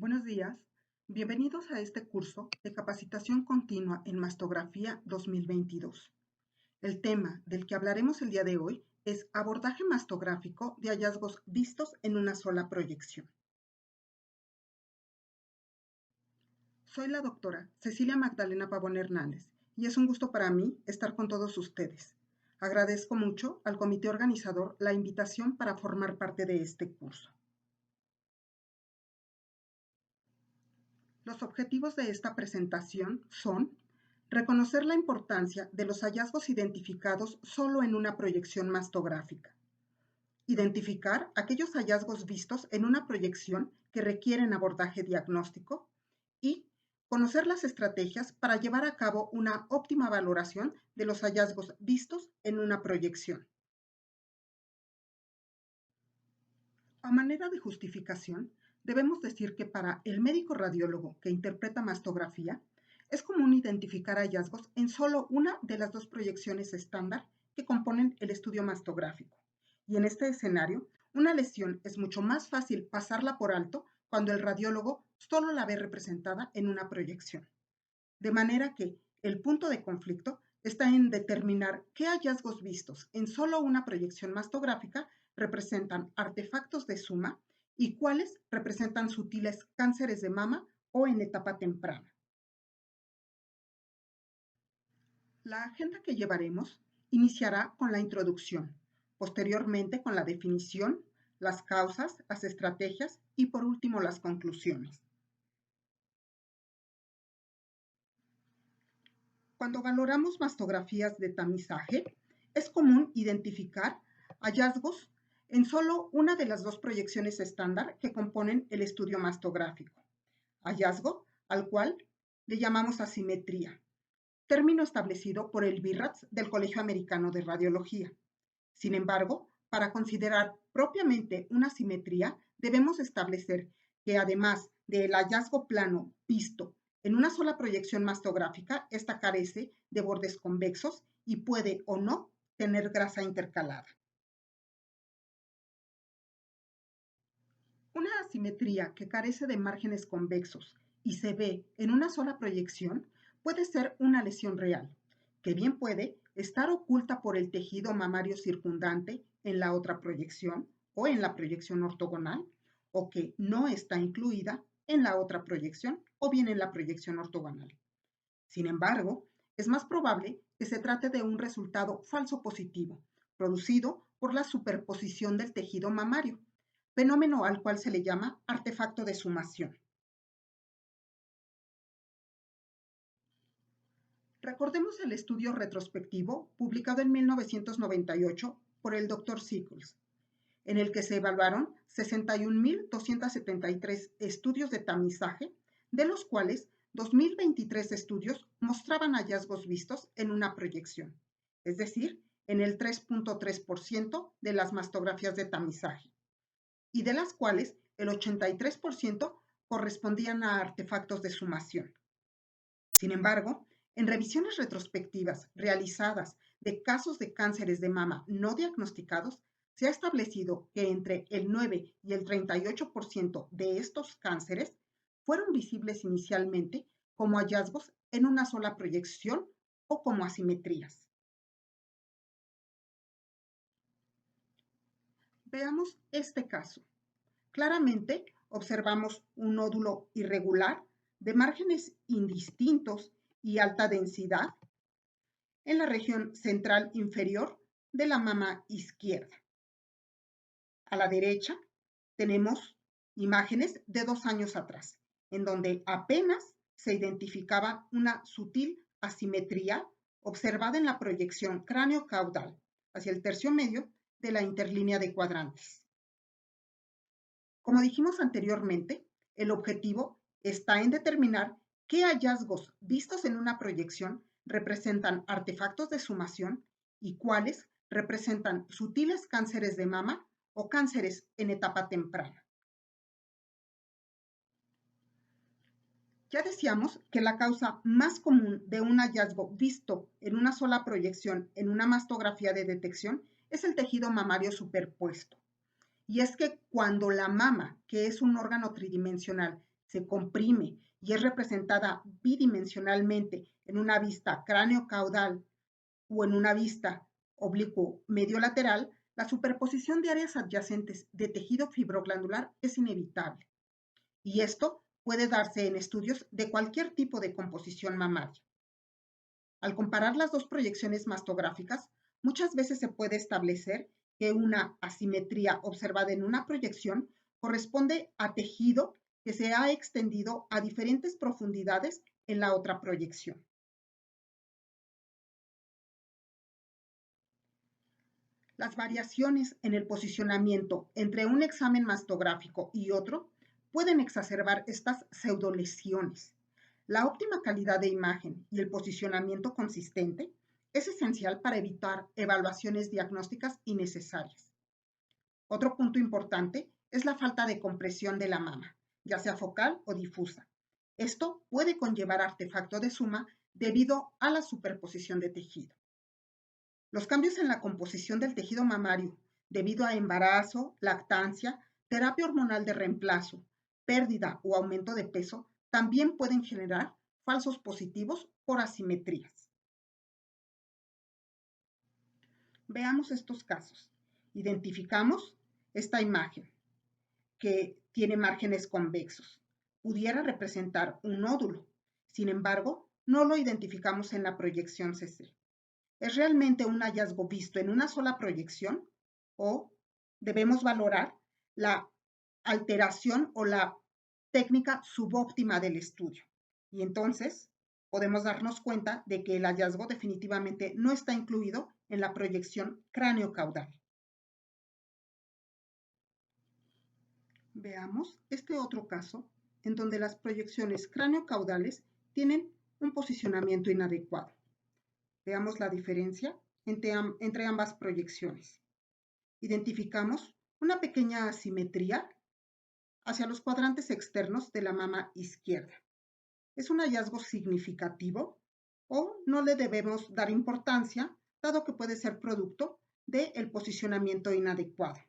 Buenos días, bienvenidos a este curso de capacitación continua en mastografía 2022. El tema del que hablaremos el día de hoy es abordaje mastográfico de hallazgos vistos en una sola proyección. Soy la doctora Cecilia Magdalena Pavón Hernández y es un gusto para mí estar con todos ustedes. Agradezco mucho al comité organizador la invitación para formar parte de este curso. Los objetivos de esta presentación son reconocer la importancia de los hallazgos identificados solo en una proyección mastográfica, identificar aquellos hallazgos vistos en una proyección que requieren abordaje diagnóstico y conocer las estrategias para llevar a cabo una óptima valoración de los hallazgos vistos en una proyección. A manera de justificación, debemos decir que para el médico radiólogo que interpreta mastografía, es común identificar hallazgos en solo una de las dos proyecciones estándar que componen el estudio mastográfico. Y en este escenario, una lesión es mucho más fácil pasarla por alto cuando el radiólogo solo la ve representada en una proyección. De manera que el punto de conflicto está en determinar qué hallazgos vistos en solo una proyección mastográfica representan artefactos de suma y cuáles representan sutiles cánceres de mama o en etapa temprana. La agenda que llevaremos iniciará con la introducción, posteriormente con la definición, las causas, las estrategias y por último las conclusiones. Cuando valoramos mastografías de tamizaje, es común identificar hallazgos en solo una de las dos proyecciones estándar que componen el estudio mastográfico. Hallazgo al cual le llamamos asimetría, término establecido por el BIRATS del Colegio Americano de Radiología. Sin embargo, para considerar propiamente una simetría, debemos establecer que además del hallazgo plano visto en una sola proyección mastográfica, esta carece de bordes convexos y puede o no tener grasa intercalada. Una asimetría que carece de márgenes convexos y se ve en una sola proyección puede ser una lesión real, que bien puede estar oculta por el tejido mamario circundante en la otra proyección o en la proyección ortogonal, o que no está incluida en la otra proyección o bien en la proyección ortogonal. Sin embargo, es más probable que se trate de un resultado falso positivo, producido por la superposición del tejido mamario, fenómeno al cual se le llama artefacto de sumación. Recordemos el estudio retrospectivo publicado en 1998 por el Dr. Sickles, en el que se evaluaron 61.273 estudios de tamizaje, de los cuales 2.023 estudios mostraban hallazgos vistos en una proyección, es decir, en el 3.3% de las mastografías de tamizaje, y de las cuales el 83% correspondían a artefactos de sumación. Sin embargo, en revisiones retrospectivas realizadas de casos de cánceres de mama no diagnosticados, se ha establecido que entre el 9 y el 38% de estos cánceres fueron visibles inicialmente como hallazgos en una sola proyección o como asimetrías. Veamos este caso. Claramente observamos un nódulo irregular de márgenes indistintos y alta densidad en la región central inferior de la mama izquierda. A la derecha tenemos imágenes de 2 años atrás, en donde apenas se identificaba una sutil asimetría observada en la proyección cráneo-caudal hacia el tercio medio de la interlínea de cuadrantes. Como dijimos anteriormente, el objetivo está en determinar qué hallazgos vistos en una proyección representan artefactos de sumación y cuáles representan sutiles cánceres de mama o cánceres en etapa temprana. Ya decíamos que la causa más común de un hallazgo visto en una sola proyección en una mastografía de detección es el tejido mamario superpuesto. Y es que cuando la mama, que es un órgano tridimensional, se comprime y es representada bidimensionalmente en una vista cráneo-caudal o en una vista oblicuo medio-lateral, la superposición de áreas adyacentes de tejido fibroglandular es inevitable. Y esto puede darse en estudios de cualquier tipo de composición mamaria. Al comparar las dos proyecciones mastográficas, muchas veces se puede establecer que una asimetría observada en una proyección corresponde a tejido que se ha extendido a diferentes profundidades en la otra proyección. Las variaciones en el posicionamiento entre un examen mastográfico y otro pueden exacerbar estas pseudolesiones. La óptima calidad de imagen y el posicionamiento consistente es esencial para evitar evaluaciones diagnósticas innecesarias. Otro punto importante es la falta de compresión de la mama, ya sea focal o difusa. Esto puede conllevar artefacto de suma debido a la superposición de tejido. Los cambios en la composición del tejido mamario debido a embarazo, lactancia, terapia hormonal de reemplazo, pérdida o aumento de peso también pueden generar falsos positivos por asimetrías. Veamos estos casos. Identificamos esta imagen que tiene márgenes convexos. Pudiera representar un nódulo. Sin embargo, no lo identificamos en la proyección CC. ¿Es realmente un hallazgo visto en una sola proyección? ¿O debemos valorar la alteración o la técnica subóptima del estudio? Y entonces podemos darnos cuenta de que el hallazgo definitivamente no está incluido en la proyección cráneo-caudal. Veamos este otro caso en donde las proyecciones cráneo-caudales tienen un posicionamiento inadecuado. Veamos la diferencia entre ambas proyecciones. Identificamos una pequeña asimetría hacia los cuadrantes externos de la mama izquierda. ¿Es un hallazgo significativo o no le debemos dar importancia, dado que puede ser producto del posicionamiento inadecuado?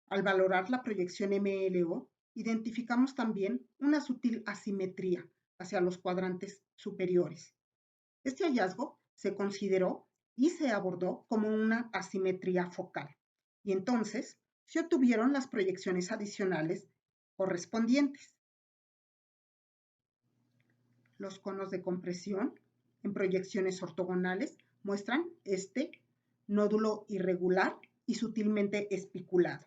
Al valorar la proyección MLO, identificamos también una sutil asimetría hacia los cuadrantes superiores. Este hallazgo se consideró y se abordó como una asimetría focal, y entonces se obtuvieron las proyecciones adicionales correspondientes. Los conos de compresión en proyecciones ortogonales muestran este nódulo irregular y sutilmente espiculado.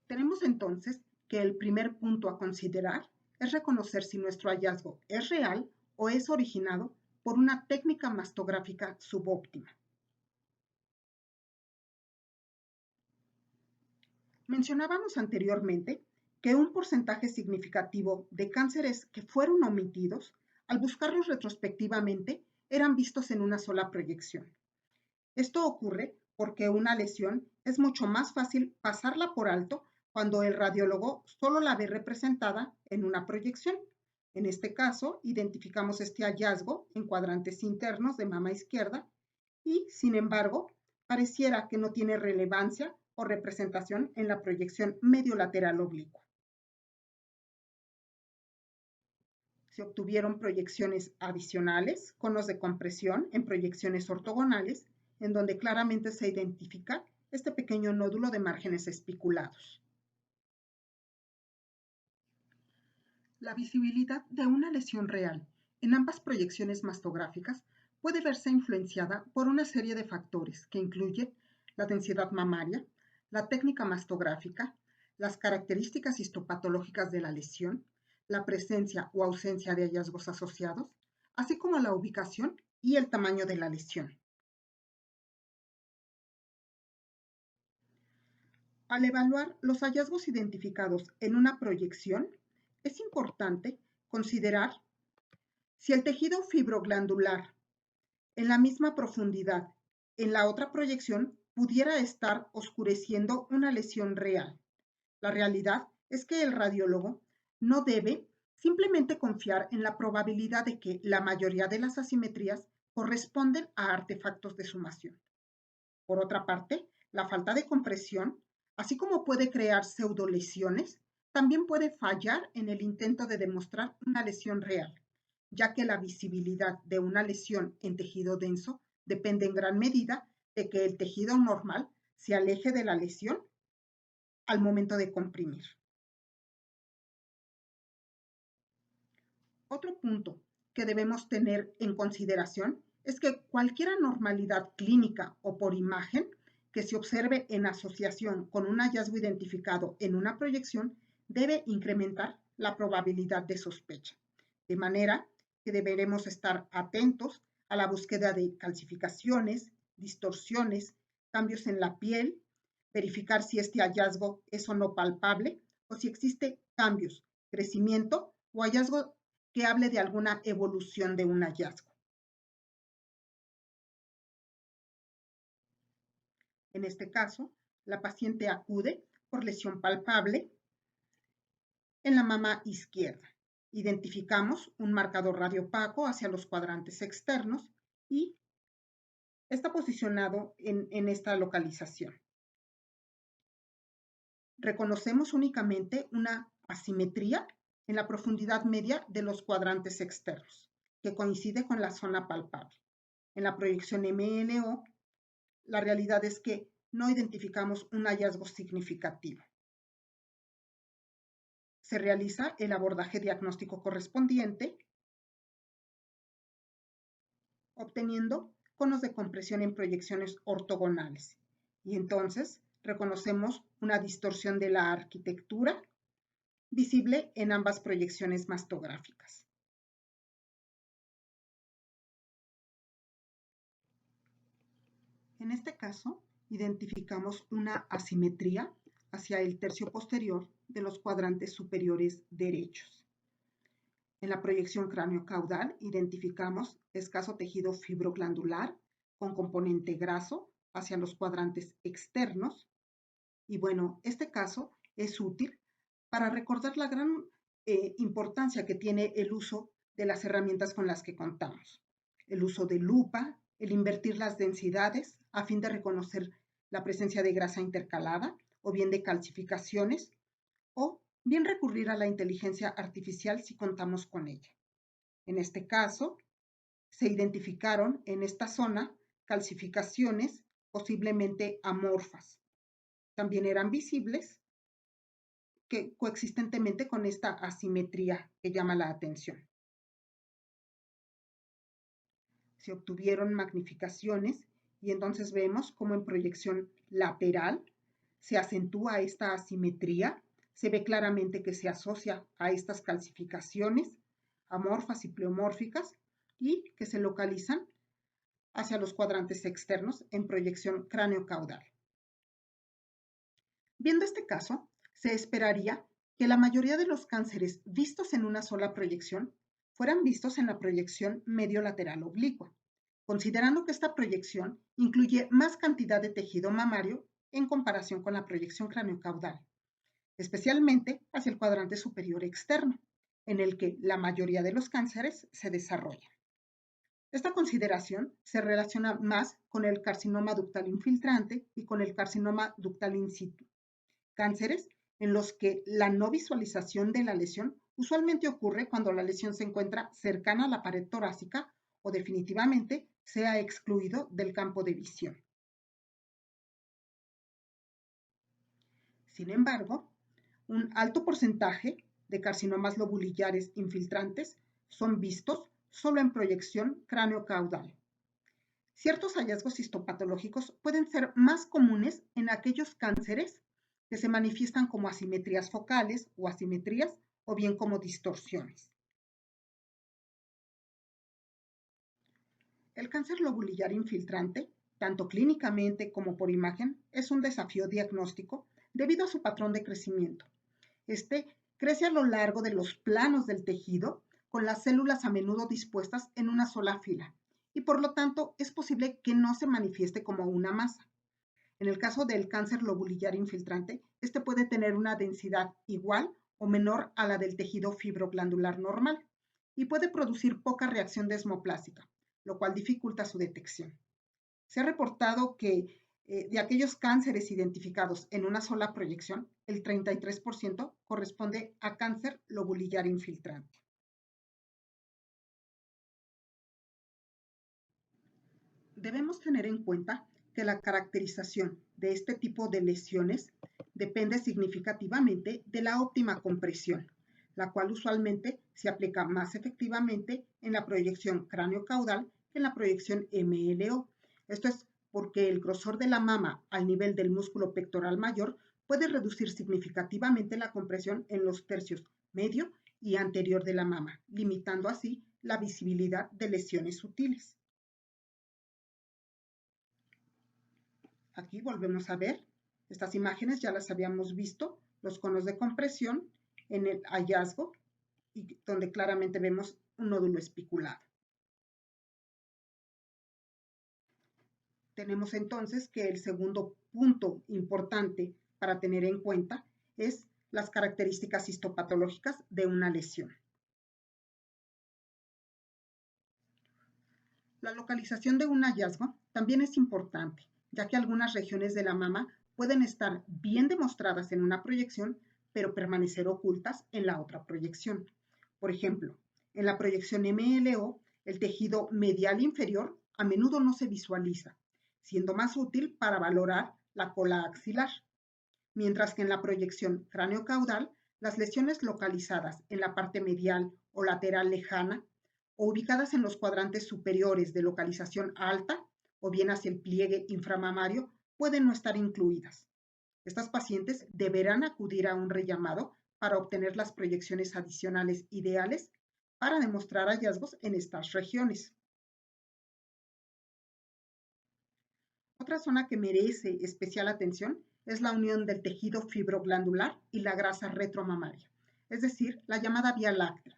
Tenemos entonces que el primer punto a considerar es reconocer si nuestro hallazgo es real o es originado por una técnica mastográfica subóptima. Mencionábamos anteriormente que un porcentaje significativo de cánceres que fueron omitidos, al buscarlos retrospectivamente, eran vistos en una sola proyección. Esto ocurre porque una lesión es mucho más fácil pasarla por alto cuando el radiólogo solo la ve representada en una proyección. En este caso, identificamos este hallazgo en cuadrantes internos de mama izquierda y, sin embargo, pareciera que no tiene relevancia o representación en la proyección medio-lateral oblicua. Se obtuvieron proyecciones adicionales, conos de compresión en proyecciones ortogonales, en donde claramente se identifica este pequeño nódulo de márgenes espiculados. La visibilidad de una lesión real en ambas proyecciones mastográficas puede verse influenciada por una serie de factores que incluyen la densidad mamaria, la técnica mastográfica, las características histopatológicas de la lesión, la presencia o ausencia de hallazgos asociados, así como la ubicación y el tamaño de la lesión. Al evaluar los hallazgos identificados en una proyección, es importante considerar si el tejido fibroglandular en la misma profundidad en la otra proyección pudiera estar oscureciendo una lesión real. La realidad es que el radiólogo no debe simplemente confiar en la probabilidad de que la mayoría de las asimetrías corresponden a artefactos de sumación. Por otra parte, la falta de compresión Así como puede crear pseudolesiones, también puede fallar en el intento de demostrar una lesión real, ya que la visibilidad de una lesión en tejido denso depende en gran medida de que el tejido normal se aleje de la lesión al momento de comprimir. Otro punto que debemos tener en consideración es que cualquier anormalidad clínica o por imagen que se observe en asociación con un hallazgo identificado en una proyección debe incrementar la probabilidad de sospecha, de manera que deberemos estar atentos a la búsqueda de calcificaciones, distorsiones, cambios en la piel, verificar si este hallazgo es o no palpable o si existe cambios, crecimiento o hallazgo que hable de alguna evolución de un hallazgo. En este caso, la paciente acude por lesión palpable en la mama izquierda. Identificamos un marcador radiopaco hacia los cuadrantes externos y está posicionado en esta localización. Reconocemos únicamente una asimetría en la profundidad media de los cuadrantes externos, que coincide con la zona palpable. En la proyección MLO, la realidad es que no identificamos un hallazgo significativo. Se realiza el abordaje diagnóstico correspondiente, obteniendo conos de compresión en proyecciones ortogonales. Y entonces reconocemos una distorsión de la arquitectura visible en ambas proyecciones mastográficas. En este caso, identificamos una asimetría hacia el tercio posterior de los cuadrantes superiores derechos. En la proyección cráneo-caudal identificamos escaso tejido fibroglandular con componente graso hacia los cuadrantes externos. Y bueno, este caso es útil para recordar la gran importancia que tiene el uso de las herramientas con las que contamos. El uso de lupa, el invertir las densidades a fin de reconocer la presencia de grasa intercalada o bien de calcificaciones, o bien recurrir a la inteligencia artificial si contamos con ella. En este caso, se identificaron en esta zona calcificaciones posiblemente amorfas. También eran visibles que coexistentemente con esta asimetría que llama la atención. Se obtuvieron magnificaciones y entonces vemos cómo en proyección lateral se acentúa esta asimetría, se ve claramente que se asocia a estas calcificaciones amorfas y pleomórficas y que se localizan hacia los cuadrantes externos en proyección cráneo-caudal. Viendo este caso, se esperaría que la mayoría de los cánceres vistos en una sola proyección fueran vistos en la proyección medio-lateral oblicua, considerando que esta proyección incluye más cantidad de tejido mamario en comparación con la proyección cráneo-caudal, especialmente hacia el cuadrante superior externo, en el que la mayoría de los cánceres se desarrollan. Esta consideración se relaciona más con el carcinoma ductal infiltrante y con el carcinoma ductal in situ, cánceres en los que la no visualización de la lesión usualmente ocurre cuando la lesión se encuentra cercana a la pared torácica o definitivamente se ha excluido del campo de visión. Sin embargo, un alto porcentaje de carcinomas lobulillares infiltrantes son vistos solo en proyección cráneo-caudal. Ciertos hallazgos histopatológicos pueden ser más comunes en aquellos cánceres que se manifiestan como asimetrías focales o asimetrías o bien como distorsiones. El cáncer lobulillar infiltrante, tanto clínicamente como por imagen, es un desafío diagnóstico debido a su patrón de crecimiento. Este crece a lo largo de los planos del tejido, con las células a menudo dispuestas en una sola fila, y por lo tanto es posible que no se manifieste como una masa. En el caso del cáncer lobulillar infiltrante, este puede tener una densidad igual o menor a la del tejido fibroglandular normal y puede producir poca reacción desmoplásica, lo cual dificulta su detección. Se ha reportado que de aquellos cánceres identificados en una sola proyección, el 33% corresponde a cáncer lobulillar infiltrante. Debemos tener en cuenta que la caracterización de este tipo de lesiones depende significativamente de la óptima compresión, la cual usualmente se aplica más efectivamente en la proyección cráneo-caudal que en la proyección MLO. Esto es porque el grosor de la mama al nivel del músculo pectoral mayor puede reducir significativamente la compresión en los tercios medio y anterior de la mama, limitando así la visibilidad de lesiones sutiles. Aquí volvemos a ver, estas imágenes ya las habíamos visto, los conos de compresión en el hallazgo, y donde claramente vemos un nódulo espiculado. Tenemos entonces que el segundo punto importante para tener en cuenta es las características histopatológicas de una lesión. La localización de un hallazgo también es importante, ya que algunas regiones de la mama pueden estar bien demostradas en una proyección, pero permanecer ocultas en la otra proyección. Por ejemplo, en la proyección MLO, el tejido medial inferior a menudo no se visualiza, siendo más útil para valorar la cola axilar, mientras que en la proyección cráneo-caudal, las lesiones localizadas en la parte medial o lateral lejana o ubicadas en los cuadrantes superiores de localización alta o bien hacia el pliegue inframamario pueden no estar incluidas. Estas pacientes deberán acudir a un rellamado para obtener las proyecciones adicionales ideales para demostrar hallazgos en estas regiones. Otra zona que merece especial atención es la unión del tejido fibroglandular y la grasa retromamaria, es decir, la llamada vía láctea.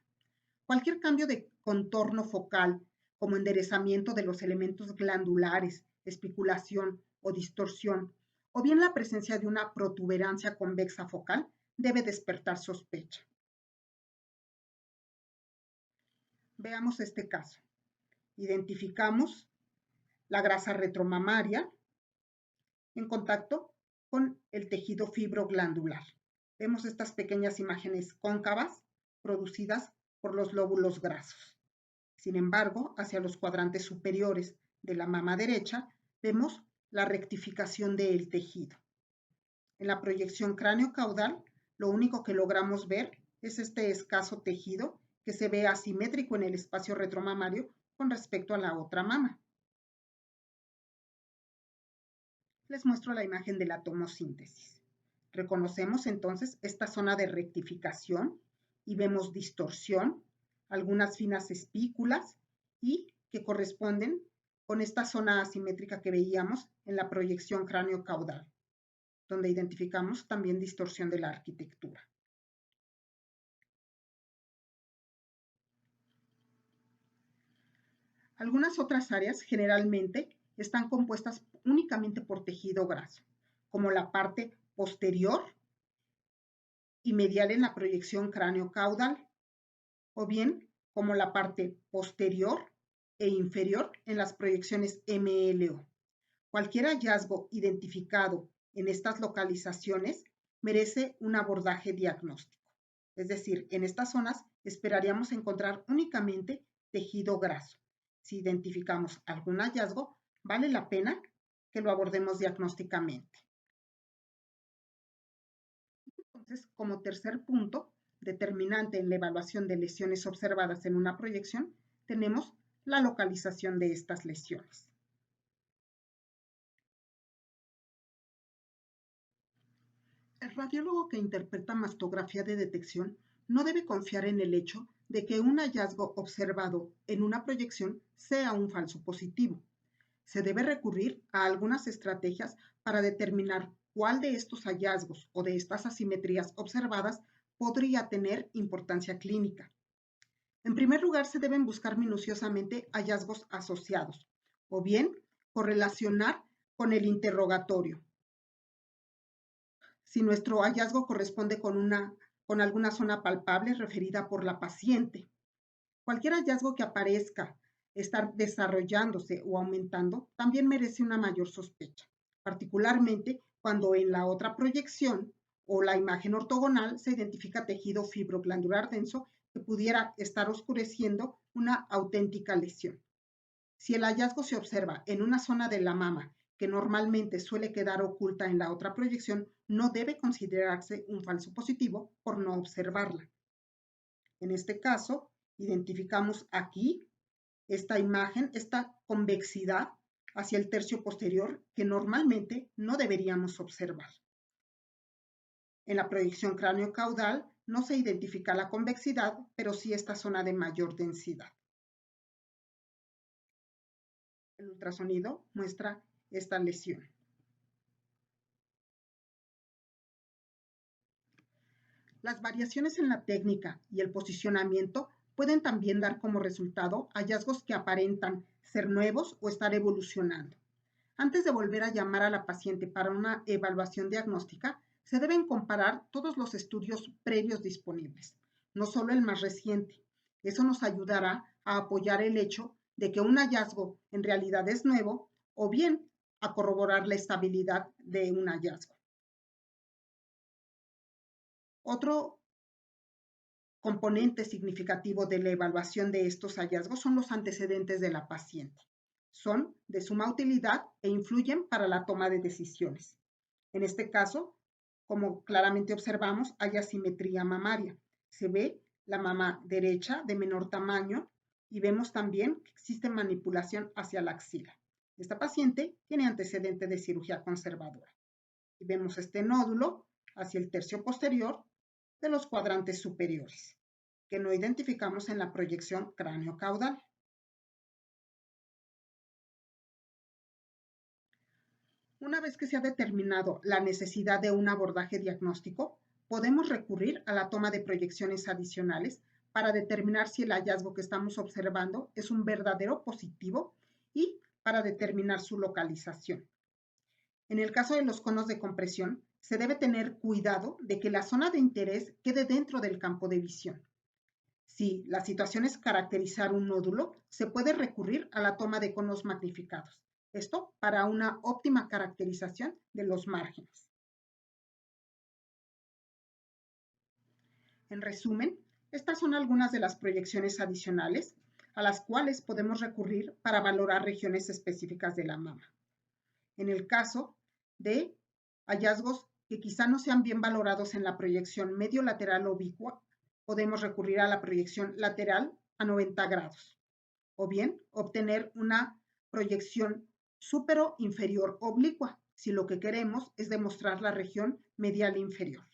Cualquier cambio de contorno focal, como enderezamiento de los elementos glandulares, espiculación o distorsión, o bien la presencia de una protuberancia convexa focal, debe despertar sospecha. Veamos este caso. Identificamos la grasa retromamaria en contacto con el tejido fibroglandular. Vemos estas pequeñas imágenes cóncavas producidas por los lóbulos grasos. Sin embargo, hacia los cuadrantes superiores de la mama derecha, vemos la rectificación del tejido. En la proyección cráneo-caudal, lo único que logramos ver es este escaso tejido que se ve asimétrico en el espacio retromamario con respecto a la otra mama. Les muestro la imagen de la tomosíntesis. Reconocemos entonces esta zona de rectificación y vemos distorsión, algunas finas espículas y que corresponden con esta zona asimétrica que veíamos en la proyección cráneo-caudal, donde identificamos también distorsión de la arquitectura. Algunas otras áreas generalmente están compuestas únicamente por tejido graso, como la parte posterior y medial en la proyección cráneo-caudal, o bien como la parte posterior e inferior en las proyecciones MLO. Cualquier hallazgo identificado en estas localizaciones merece un abordaje diagnóstico. Es decir, en estas zonas esperaríamos encontrar únicamente tejido graso. Si identificamos algún hallazgo, vale la pena que lo abordemos diagnósticamente. Entonces, como tercer punto determinante en la evaluación de lesiones observadas en una proyección, tenemos la localización de estas lesiones. El radiólogo que interpreta mastografía de detección no debe confiar en el hecho de que un hallazgo observado en una proyección sea un falso positivo. Se debe recurrir a algunas estrategias para determinar cuál de estos hallazgos o de estas asimetrías observadas podría tener importancia clínica. En primer lugar, se deben buscar minuciosamente hallazgos asociados o bien correlacionar con el interrogatorio. Si nuestro hallazgo corresponde con alguna zona palpable referida por la paciente. Cualquier hallazgo que aparezca estar desarrollándose o aumentando también merece una mayor sospecha. particularmente cuando en la otra proyección o la imagen ortogonal se identifica tejido fibroglandular denso que pudiera estar oscureciendo una auténtica lesión. Si el hallazgo se observa en una zona de la mama que normalmente suele quedar oculta en la otra proyección, no debe considerarse un falso positivo por no observarla. En este caso, identificamos aquí esta imagen, esta convexidad hacia el tercio posterior que normalmente no deberíamos observar. En la proyección cráneo-caudal no se identifica la convexidad, pero sí esta zona de mayor densidad. El ultrasonido muestra esta lesión. Las variaciones en la técnica y el posicionamiento pueden también dar como resultado hallazgos que aparentan ser nuevos o estar evolucionando. Antes de volver a llamar a la paciente para una evaluación diagnóstica, se deben comparar todos los estudios previos disponibles, no solo el más reciente. Eso nos ayudará a apoyar el hecho de que un hallazgo en realidad es nuevo o bien a corroborar la estabilidad de un hallazgo. Otro componente significativo de la evaluación de estos hallazgos son los antecedentes de la paciente. Son de suma utilidad e influyen para la toma de decisiones. En este caso, como claramente observamos, hay asimetría mamaria. Se ve la mama derecha de menor tamaño y vemos también que existe manipulación hacia la axila. Esta paciente tiene antecedente de cirugía conservadora. Y vemos este nódulo hacia el tercio posterior de los cuadrantes superiores, que no identificamos en la proyección cráneo-caudal. Una vez que se ha determinado la necesidad de un abordaje diagnóstico, podemos recurrir a la toma de proyecciones adicionales para determinar si el hallazgo que estamos observando es un verdadero positivo y para determinar su localización. En el caso de los conos de compresión, se debe tener cuidado de que la zona de interés quede dentro del campo de visión. Si la situación es caracterizar un nódulo, se puede recurrir a la toma de conos magnificados. Esto para una óptima caracterización de los márgenes. En resumen, estas son algunas de las proyecciones adicionales a las cuales podemos recurrir para valorar regiones específicas de la mama. En el caso de hallazgos que quizá no sean bien valorados en la proyección medio-lateral oblicua, podemos recurrir a la proyección lateral a 90 grados, o bien obtener una proyección supero-inferior oblicua, si lo que queremos es demostrar la región medial inferior.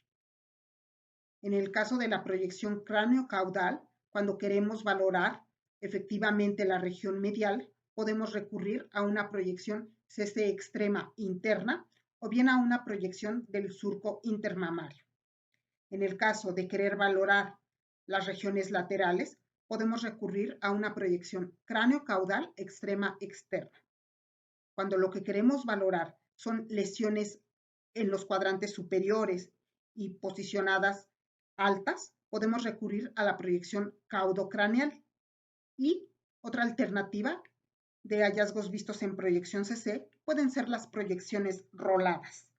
En el caso de la proyección cráneo-caudal, cuando queremos valorar efectivamente la región medial, podemos recurrir a una proyección CC extrema interna o bien a una proyección del surco intermamario. En el caso de querer valorar las regiones laterales, podemos recurrir a una proyección cráneo-caudal extrema externa. Cuando lo que queremos valorar son lesiones en los cuadrantes superiores y posicionadas altas, podemos recurrir a la proyección caudocraneal. Y otra alternativa de hallazgos vistos en proyección CC pueden ser las proyecciones roladas.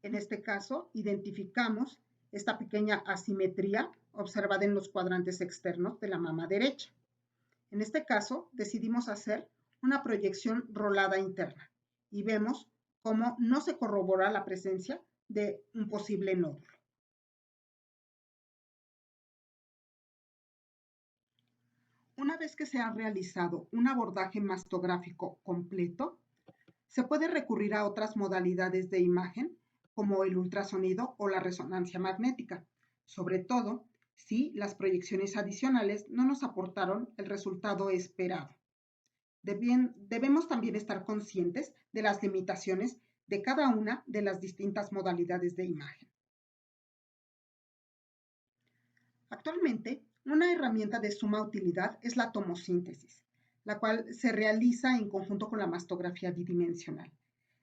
En este caso, identificamos esta pequeña asimetría observada en los cuadrantes externos de la mama derecha. En este caso, decidimos hacer una proyección rolada interna y vemos cómo no se corrobora la presencia de un posible nódulo. Una vez que se ha realizado un abordaje mastográfico completo, se puede recurrir a otras modalidades de imagen como el ultrasonido o la resonancia magnética, sobre todo si las proyecciones adicionales no nos aportaron el resultado esperado. Debemos también estar conscientes de las limitaciones de cada una de las distintas modalidades de imagen. Actualmente, una herramienta de suma utilidad es la tomosíntesis, la cual se realiza en conjunto con la mastografía bidimensional.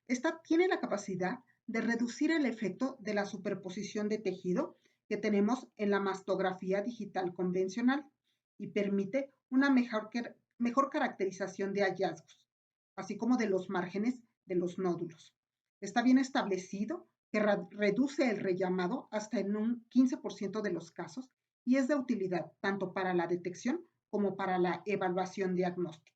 Esta tiene la capacidad de reducir el efecto de la superposición de tejido que tenemos en la mastografía digital convencional y permite una mejor caracterización de hallazgos, así como de los márgenes de los nódulos. Está bien establecido que reduce el rellamado hasta en un 15% de los casos y es de utilidad tanto para la detección como para la evaluación diagnóstica.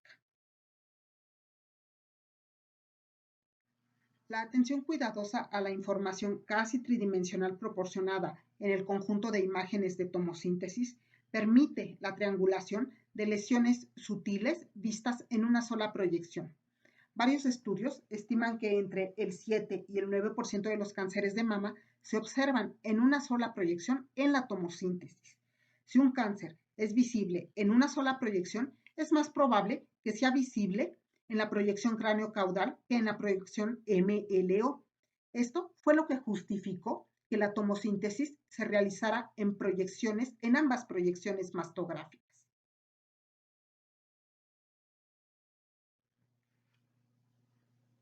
La atención cuidadosa a la información casi tridimensional proporcionada en el conjunto de imágenes de tomosíntesis permite la triangulación de lesiones sutiles vistas en una sola proyección. Varios estudios estiman que entre el 7 y el 9% de los cánceres de mama se observan en una sola proyección en la tomosíntesis. Si un cáncer es visible en una sola proyección, es más probable que sea visible en la proyección cráneo-caudal que en la proyección MLO. Esto fue lo que justificó que la tomosíntesis se realizara en ambas proyecciones mastográficas.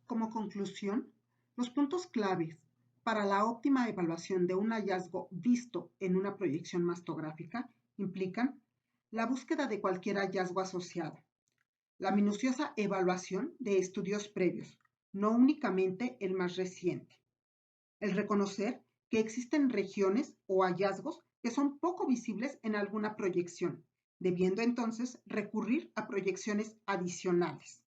Como conclusión, los puntos claves para la óptima evaluación de un hallazgo visto en una proyección mastográfica implican la búsqueda de cualquier hallazgo asociado, la minuciosa evaluación de estudios previos, no únicamente el más reciente, el reconocer que existen regiones o hallazgos que son poco visibles en alguna proyección, debiendo entonces recurrir a proyecciones adicionales,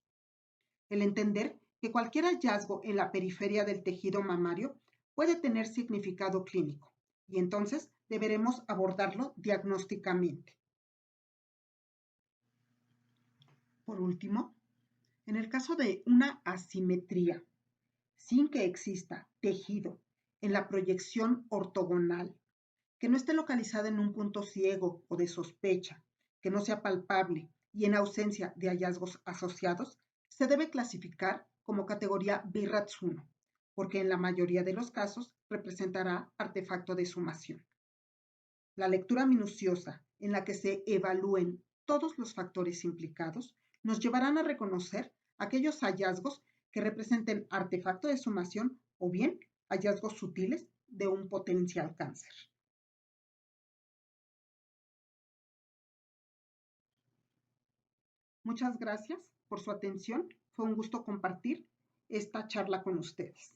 el entender que cualquier hallazgo en la periferia del tejido mamario puede tener significado clínico y entonces deberemos abordarlo diagnósticamente. Por último, en el caso de una asimetría, sin que exista tejido en la proyección ortogonal, que no esté localizada en un punto ciego o de sospecha, que no sea palpable y en ausencia de hallazgos asociados, se debe clasificar como categoría BIRATS 1, porque en la mayoría de los casos representará artefacto de sumación. La lectura minuciosa en la que se evalúen todos los factores implicados nos llevarán a reconocer aquellos hallazgos que representen artefacto de sumación o bien hallazgos sutiles de un potencial cáncer. Muchas gracias por su atención. Fue un gusto compartir esta charla con ustedes.